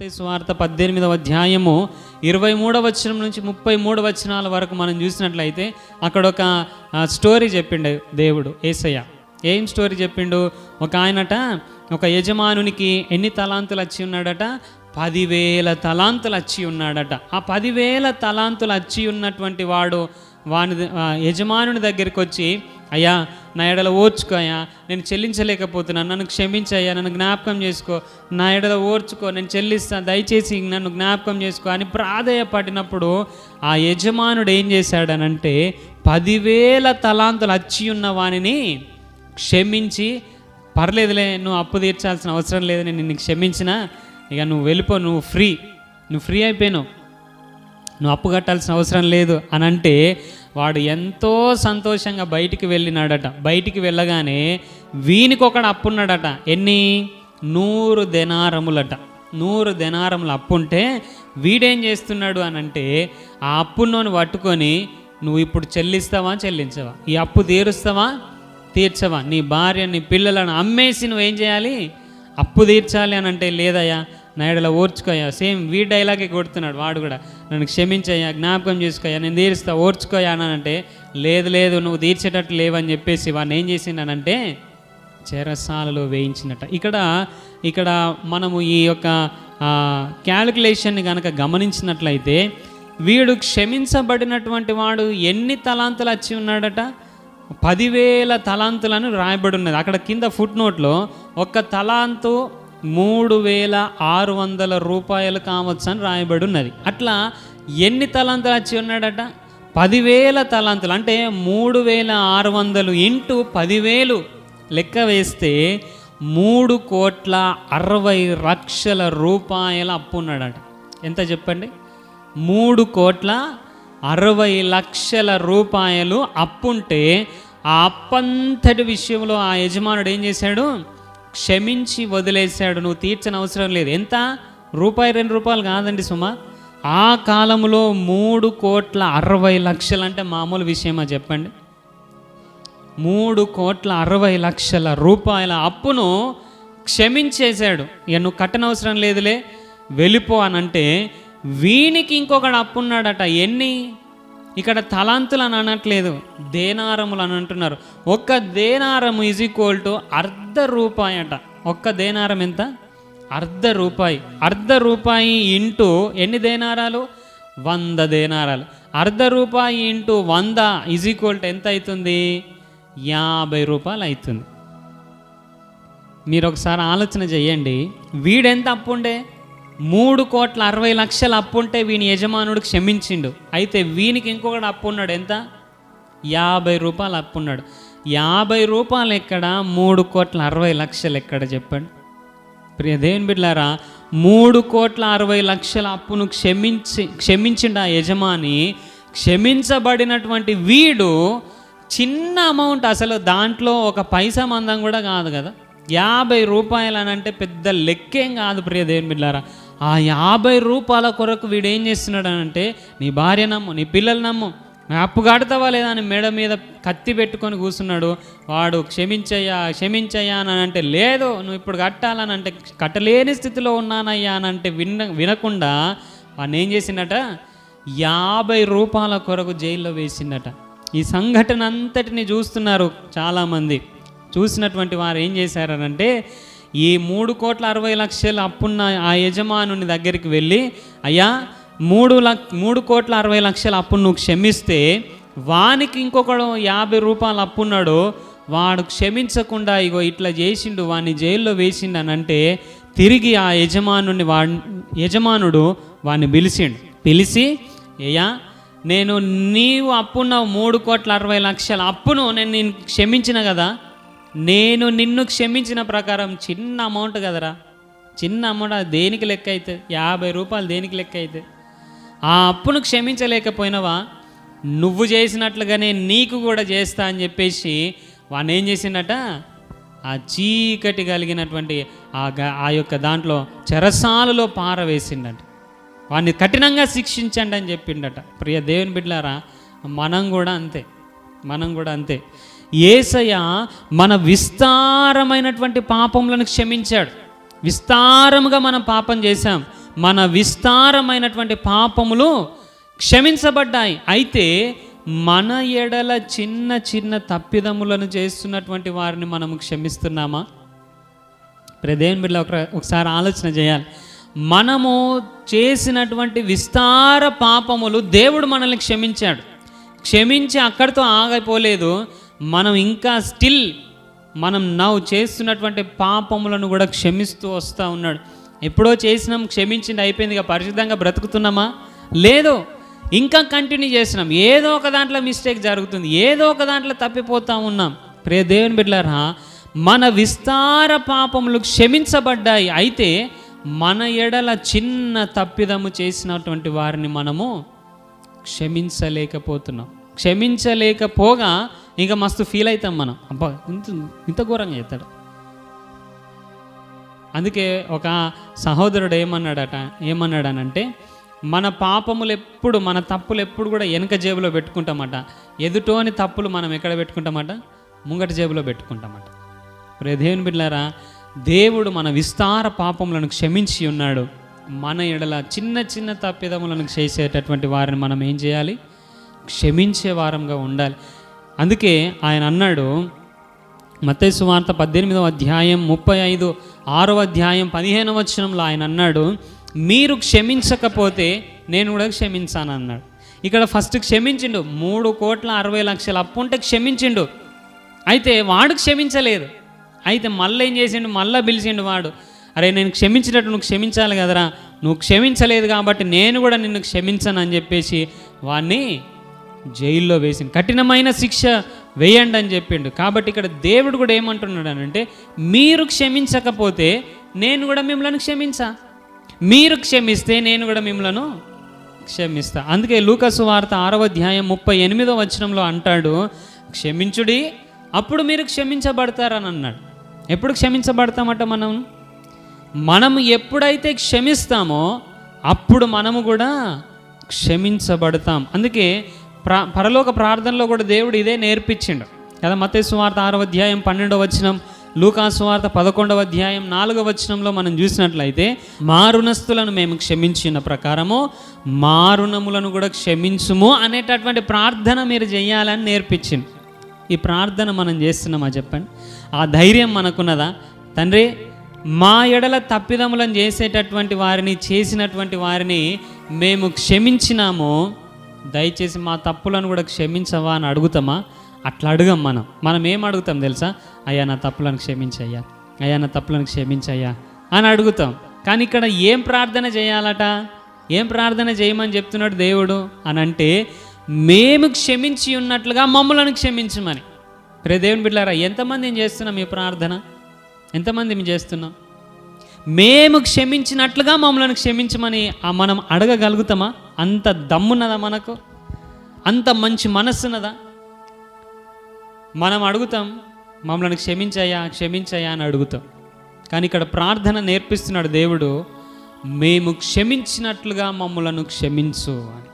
మత్తయి సువార్త 18వ అధ్యాయము 23వ వచనం నుంచి 33 వచనాల వరకు మనం చూసినట్లయితే అక్కడ ఒక స్టోరీ చెప్పిండు దేవుడు యేసయ్య. ఏం స్టోరీ చెప్పిండు? ఒక ఆయనట ఒక యజమానునికి ఎన్ని తలాంతులు వచ్చి ఉన్నాడట? 10,000 తలాంతులు వచ్చి ఉన్నాడట. ఆ 10,000 తలాంతులు వచ్చి ఉన్నటువంటి వాడు వాని యజమానుని దగ్గరికి వచ్చి, అయ్యా నా ఎడల ఓర్చుకో, అయ్యా నేను చెల్లించలేకపోతున్నాను, నన్ను క్షమించయ్యా, నన్ను జ్ఞాపకం చేసుకో, నా ఎడల ఓర్చుకో, నేను చెల్లిస్తాను, దయచేసి నన్ను జ్ఞాపకం చేసుకో అని ప్రాధేయపడినప్పుడు ఆ యజమానుడు ఏం చేశాడనంటే 10,000 తలాంతులు వచ్చి ఉన్న వానిని క్షమించి, పర్లేదులే నువ్వు అప్పు తీర్చాల్సిన అవసరం లేదు, నేను నిన్ను క్షమించిన, ఇక నువ్వు వెళ్ళిపో, నువ్వు ఫ్రీ అయిపోయినావు, నువ్వు అప్పు కట్టాల్సిన అవసరం లేదు అని అంటే వాడు ఎంతో సంతోషంగా బయటికి వెళ్ళినాడట. బయటికి వెళ్ళగానే వీనికి ఒకడు అప్పున్నాడట. ఎన్ని? 100 దెనారములట. 100 దెనారములు అప్పుంటే వీడేం చేస్తున్నాడు అని అంటే ఆ అప్పున్నోని పట్టుకొని, నువ్వు ఇప్పుడు చెల్లించవా, ఈ అప్పు తీర్చవా, నీ భార్య నీ పిల్లలను అమ్మేసి నువ్వేం చేయాలి, అప్పు తీర్చాలి అని అంటే, లేదయ్యా నా ఎడల ఓర్చుకోయా. సేమ్ వీ డైలాగే కొడుతున్నాడు వాడు కూడా, నన్ను క్షమించయ్యా, జ్ఞాపకం చేసుకోయా, నేను తీరుస్తా, ఓర్చుకోయా అని అంటే, లేదు నువ్వు తీర్చేటట్టు లేవని చెప్పేసి వాడిని ఏం చేసిండనంటే చెరసాలలో వేయించినట్ట. ఇక్కడ మనము ఈ యొక్క క్యాలిక్యులేషన్ని కనుక గమనించినట్లయితే వీడు క్షమించబడినటువంటి వాడు ఎన్ని తలాంతులు వచ్చి ఉన్నాడట? 10,000 తలాంతులను రాయబడి ఉన్నది. అక్కడ కింద ఫుట్ నోట్లో ఒక్క తలాంతు 3,600 రూపాయలు కావచ్చు అని రాయబడి ఉన్నది. అట్లా ఎన్ని తలాంతులు వచ్చి ఉన్నాడట? 10,000 తలాంతులు. అంటే 3,600 ఇంటూ 10,000 లెక్క వేస్తే 3,60,00,000 రూపాయల అప్పు ఉన్నాడట. ఎంత చెప్పండి? 3,60,00,000 రూపాయలు అప్పుంటే ఆ అప్పంతటి విషయంలో ఆ యజమానుడు ఏం చేశాడు? క్షమించి వదిలేశాడు. నువ్వు తీర్చని అవసరం లేదు. ఎంత? రూపాయి 2 రూపాయలు కాదండి సుమా. ఆ కాలంలో 3,60,00,000 అంటే మామూలు విషయమా చెప్పండి? 3,60,00,000 రూపాయల అప్పును క్షమించేశాడు. ఇక నువ్వు కట్టనవసరం లేదులే, వెళ్ళిపో అనంటే వీనికి ఇంకొకడు అప్పున్నాడట. ఎన్ని? ఇక్కడ తలాంతులు అని అనట్లేదు, దేనారములు అని అంటున్నారు. ఒక్క దేనారము ఈజ్ ఈక్వల్ టు ₹1/2 అట. ఒక్క దేనారం ఎంత? ₹1/2. ₹1/2 ఇంటూ ఎన్ని దేనారాలు? 100 దేనారాలు. ₹1/2 ఇంటూ 100 ఈజ్ ఈక్వల్ టు ఎంత అవుతుంది? ₹50 అవుతుంది. మీరు ఒకసారి ఆలోచన చేయండి. వీడెంత అప్పుండే? 3,60,00,000 అప్పుంటే వీని యజమానుడు క్షమించిండు. అయితే వీనికి ఇంకొకటి అప్పున్నాడు. ఎంత? ₹50 అప్పున్నాడు. ₹50 ఎక్కడ? 3,60,00,000 ఎక్కడ చెప్పండి? ప్రియ దేవుని బిడ్డలారా, 3,60,00,000 అప్పును క్షమించిండు ఆ యజమాని. క్షమించబడినటువంటి వీడు చిన్న అమౌంట్, అసలు దాంట్లో ఒక పైసా మందం కూడా కాదు కదా. ₹50 అని అంటే పెద్ద లెక్కేం కాదు ప్రియ దేవుని బిడ్డలారా. ఆ ₹50 కొరకు వీడు ఏం చేస్తున్నాడు అంటే, నీ భార్య నమ్ము, నీ పిల్లలు నమ్ము, అప్పు కడతావా లేదా అని మెడ మీద కత్తి పెట్టుకొని కూర్చున్నాడు. వాడు క్షమించయ్యా అని అంటే, లేదు నువ్వు ఇప్పుడు కట్టాలని అంటే, కట్టలేని స్థితిలో ఉన్నానయ్యా అని అంటే వినకుండా వాడిని ఏం చేసిందట? ₹50 కొరకు జైల్లో వేసిందట. ఈ సంఘటన అంతటిని చూస్తున్నారు చాలామంది. చూసినటువంటి వారు ఏం చేశారనంటే, ఈ 3,60,00,000 అప్పున్న ఆ యజమానుని దగ్గరికి వెళ్ళి, అయ్యా 3,60,00,000 అప్పును నువ్వు క్షమిస్తే వానికి ఇంకొకడు ₹50 అప్పున్నాడు, వాడు క్షమించకుండా ఇగో ఇట్లా చేసిండు, వాడిని జైల్లో వేసిండు అని అంటే, తిరిగి ఆ యజమానుడు వాడిని పిలిచి, అయ్యా నీవు అప్పున్న 3,60,00,000 అప్పును నేను క్షమించిన కదా, నేను నిన్ను క్షమించిన ప్రకారం చిన్న అమౌంట్ కదరా, చిన్న అమౌంట్, అది దేనికి లెక్క అయితే? ₹50 దేనికి లెక్క అయితే? ఆ అప్పును క్షమించలేకపోయినావా? నువ్వు చేసినట్లుగానే నీకు కూడా చేస్తా అని చెప్పేసి వాడిని ఏం చేసిండట? ఆ చీకటి కలిగినటువంటి ఆ యొక్క దాంట్లో చెరసాలలో పారవేసిండట. వాడిని కఠినంగా శిక్షించండి అని చెప్పిండట. ప్రియ దేవుని బిడ్డలారా, మనం కూడా అంతే. యేసయ్య మన విస్తారమైనటువంటి పాపములను క్షమించాడు. విస్తారముగా మనం పాపం చేశాం, మన విస్తారమైనటువంటి పాపములు క్షమించబడ్డాయి. అయితే మన ఎడల చిన్న చిన్న తప్పిదములను చేస్తున్నటువంటి వారిని మనము క్షమిస్తున్నామా? దేవుని బిడ్డలు ఒకసారి ఆలోచన చేయాలి. మనము చేసినటువంటి విస్తార పాపములు దేవుడు మనల్ని క్షమించాడు. క్షమించి అక్కడితో ఆగిపోలేదు. మనం ఇంకా స్టిల్ మనం చేస్తున్నటువంటి పాపములను కూడా క్షమిస్తూ వస్తూ ఉన్నాడు. ఎప్పుడో చేసినాం, క్షమించింది, అయిపోయింది, ఇక పరిశుద్ధంగా బ్రతుకుతున్నామా? లేదు, ఇంకా కంటిన్యూ చేస్తున్నాం. ఏదో ఒక దాంట్లో మిస్టేక్ జరుగుతుంది, ఏదో ఒక దాంట్లో తప్పిపోతూ ఉన్నాం. దేవుని బిడ్డలారా, మన విస్తార పాపములు క్షమించబడ్డాయి. అయితే మన ఎడల చిన్న తప్పిదము చేసినటువంటి వారిని మనము క్షమించలేకపోగా ఇంకా మస్తు ఫీల్ అవుతాం మనం. అబ్బా, ఇంత ఘోరంగా చేస్తాడు. అందుకే ఒక సహోదరుడు ఏమన్నాడనంటే, మన పాపములు ఎప్పుడు, మన తప్పులు ఎప్పుడు కూడా వెనక జేబులో పెట్టుకుంటామట. ఎదుటోని తప్పులు మనం ఎక్కడ పెట్టుకుంటామట? ముంగట జేబులో పెట్టుకుంటామట. దేవుని బిడ్డలారా, దేవుడు మన విస్తార పాపములను క్షమించి ఉన్నాడు. మన ఎడల చిన్న చిన్న తప్పిదములను చేసేటటువంటి వారిని మనం ఏం చేయాలి? క్షమించే వారంగా ఉండాలి. అందుకే ఆయన అన్నాడు, మత్తయి సువార్త 18వ అధ్యాయం 35, 6వ అధ్యాయం 15వ వచనంలో ఆయన అన్నాడు, మీరు క్షమించకపోతే నేను కూడా క్షమించాను అన్నాడు. ఇక్కడ ఫస్ట్ క్షమించిండు. 3,60,00,000 అప్పు ఉంటే క్షమించిండు. అయితే వాడు క్షమించలేదు. అయితే మళ్ళీ ఏం చేసిండు? మళ్ళీ పిలిచిండు వాడు. అరే, నేను క్షమించినట్టు నువ్వు క్షమించాలి కదరా, నువ్వు క్షమించలేదు కాబట్టి నేను కూడా నిన్ను క్షమించను అని చెప్పేసి వాడిని జైల్లో వేసిండు. కఠినమైన శిక్ష వేయండి అని చెప్పిండు. కాబట్టి ఇక్కడ దేవుడు కూడా ఏమంటున్నాడు అంటే, మీరు క్షమించకపోతే నేను కూడా మిమ్మల్ని క్షమించా, మీరు క్షమిస్తే నేను కూడా మిమ్మల్ని క్షమిస్తా. అందుకే లూకా సువార్త 6వ అధ్యాయం 38వ వచనంలో అంటాడు, క్షమించుడి అప్పుడు మీరు క్షమించబడతారని అన్నాడు. ఎప్పుడు క్షమించబడతామట? మనము ఎప్పుడైతే క్షమిస్తామో అప్పుడు మనము కూడా క్షమించబడతాం. అందుకే పరలోక ప్రార్థనలో కూడా దేవుడు ఇదే నేర్పించిండు కదా. మత్తయి సువార్త 6వ అధ్యాయం 12వ వచనం, లూకా సువార్త 11వ అధ్యాయం 4వ వచనంలో మనం చూసినట్లయితే, మా రుణస్తులను మేము క్షమించిన ప్రకారము మా రుణములను కూడా క్షమించుము అనేటటువంటి ప్రార్థన మీరు చేయాలని నేర్పించింది. ఈ ప్రార్థన మనం చేస్తున్నామా చెప్పండి? ఆ ధైర్యం మనకున్నదా? తండ్రి, మా ఎడల తప్పిదములను చేసినటువంటి వారిని మేము క్షమించినాము, దయచేసి మా తప్పులను కూడా క్షమించవా అని అడుగుతామా? అట్లా అడగం. మనం ఏం అడుగుతాం తెలుసా? అయ్యా నా తప్పులను క్షమించయ్యా, అయ్యా నా తప్పులను క్షమించయ్యా అని అడుగుతాం. కానీ ఇక్కడ ఏం ప్రార్థన చేయాలట? ఏం ప్రార్థన చేయమని చెప్తున్నాడు దేవుడు అని అంటే, మేము క్షమించి ఉన్నట్లుగా మమ్మలను క్షమించమని. దేవుని బిడ్డలారా, ఎంతమంది ఏం చేస్తున్నాం ఈ ప్రార్థన? ఎంతమంది మేము చేస్తున్నాం? మేము క్షమించినట్లుగా మమ్మల్ని క్షమించమని మనం అడగగలుగుతామా? అంత దమ్మున్నదా మనకు? అంత మంచి మనస్సున్నదా? మనం అడుగుతాం, మమ్మల్ని క్షమించయ్యా క్షమించయ్యా అని అడుగుతాం. కానీ ఇక్కడ ప్రార్థన నేర్పిస్తున్నాడు దేవుడు, మేము క్షమించినట్లుగా మమ్మలను క్షమించు అని.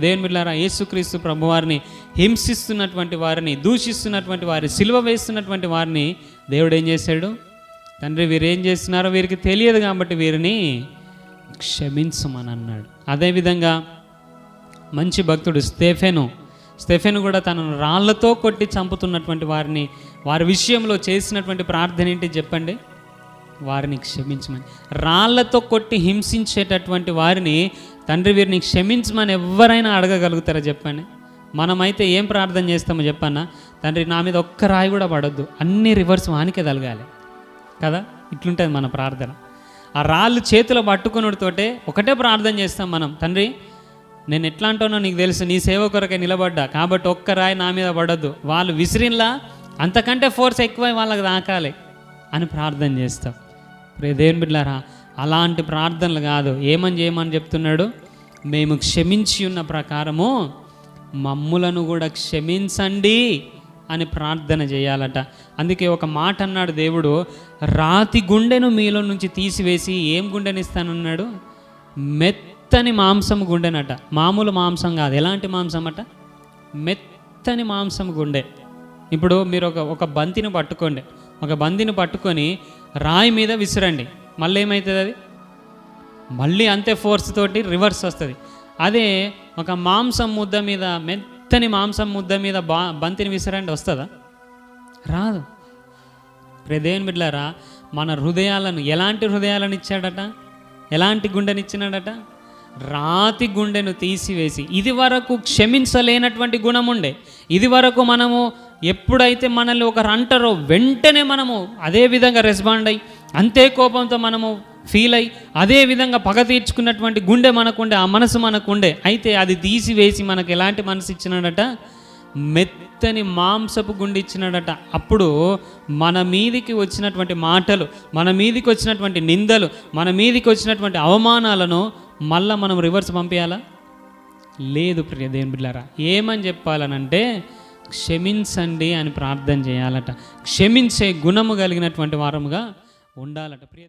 దేవుని బిడ్డలారా, యేసుక్రీస్తు ప్రభువారిని హింసిస్తున్నటువంటి వారిని, దూషిస్తున్నటువంటి వారిని, సిలువ వేస్తున్నటువంటి వారిని దేవుడు ఏం చేశాడు? తండ్రి, వీరేం చేస్తున్నారో వీరికి తెలియదు కాబట్టి వీరిని క్షమించమని అన్నాడు. అదేవిధంగా మంచి భక్తుడు స్టెఫెను కూడా తనను రాళ్లతో కొట్టి చంపుతున్నటువంటి వారి విషయంలో చేసినటువంటి ప్రార్థన ఏంటి చెప్పండి? వారిని క్షమించమని. రాళ్లతో కొట్టి హింసించేటటువంటి వారిని, తండ్రి వీరిని క్షమించమని ఎవరైనా అడగగలుగుతారా చెప్పండి? మనమైతే ఏం ప్రార్థన చేస్తామో చెప్పన్నా? తండ్రి, నా మీద ఒక్క రాయి కూడా పడొద్దు, అన్ని రివర్స్ వానికే తలగాలి కదా. ఇట్లుంటుంది మన ప్రార్థన. ఆ రాళ్ళు చేతిలో పట్టుకున్నతోటే ఒకటే ప్రార్థన చేస్తాం మనం, తండ్రి నేను ఎట్లా అంటానో నీకు తెలుసు, నీ సేవ కొరకే నిలబడ్డా కాబట్టి ఒక్క రాయి నా మీద పడొద్దు, వాళ్ళు విసిరిన్లా అంతకంటే ఫోర్స్ ఎక్కువ వాళ్ళకి తాకాలి అని ప్రార్థన చేస్తాం. దేవుని బిడ్డలారా, అలాంటి ప్రార్థనలు కాదు. ఏమని చెప్తున్నాడు? మేము క్షమించి ఉన్న ప్రకారము మమ్ములను కూడా క్షమించండి అని ప్రార్థన చేయాలట. అందుకే ఒక మాట అన్నాడు దేవుడు, రాతి గుండెను మీలో నుంచి తీసివేసి ఏం గుండెనిస్తానన్నాడు? మెత్తని మాంసం గుండెనట. మామూలు మాంసం కాదు. ఎలాంటి మాంసం అట? మెత్తని మాంసం గుండె. ఇప్పుడు మీరు ఒక బంతిని పట్టుకోండి, ఒక బంతిని పట్టుకొని రాయి మీద విసిరండి, మళ్ళీ ఏమవుతుంది? అది మళ్ళీ అంతే ఫోర్స్ తోటి రివర్స్ వస్తుంది. అదే ఒక మాంసం ముద్ద మీద, మెత్తని మాంసం ముద్ద మీద బంతిని విసిరండి, వస్తుందా? రాదు. దేవుని బిడ్డలారా, మన హృదయాలను, ఎలాంటి హృదయాలను ఇచ్చాడట? ఎలాంటి గుండెనిచ్చినాడట? రాతి గుండెను తీసివేసి, ఇది వరకు క్షమించలేనటువంటి గుణం ఉండే, ఇది వరకు మనము ఎప్పుడైతే మనల్ని ఒకరు అంటారో వెంటనే మనము అదే విధంగా రెస్పాండ్ అయ్యి, అంతే కోపంతో మనము ఫీల్ అయ్యి, అదే విధంగా పగ తీర్చుకున్నటువంటి గుండె మనకుండే, ఆ మనసు మనకుండే. అయితే అది తీసివేసి మనకు ఎలాంటి మనసు ఇచ్చినాడట? మెత్తని మాంసపు గుండె ఇచ్చినాడట. అప్పుడు మన మీదికి వచ్చినటువంటి మాటలు, మన మీదికి వచ్చినటువంటి నిందలు, మన మీదికి వచ్చినటువంటి అవమానాలను మళ్ళా మనం రివర్స్ పంపించాలా? లేదు ప్రియ దేవుని బిడ్డలారా. ఏమని చెప్పాలనంటే, క్షమించండి అని ప్రార్థన చేయాలట. క్షమించే గుణము కలిగినటువంటి వారముగా ఉండాలట ప్రియ.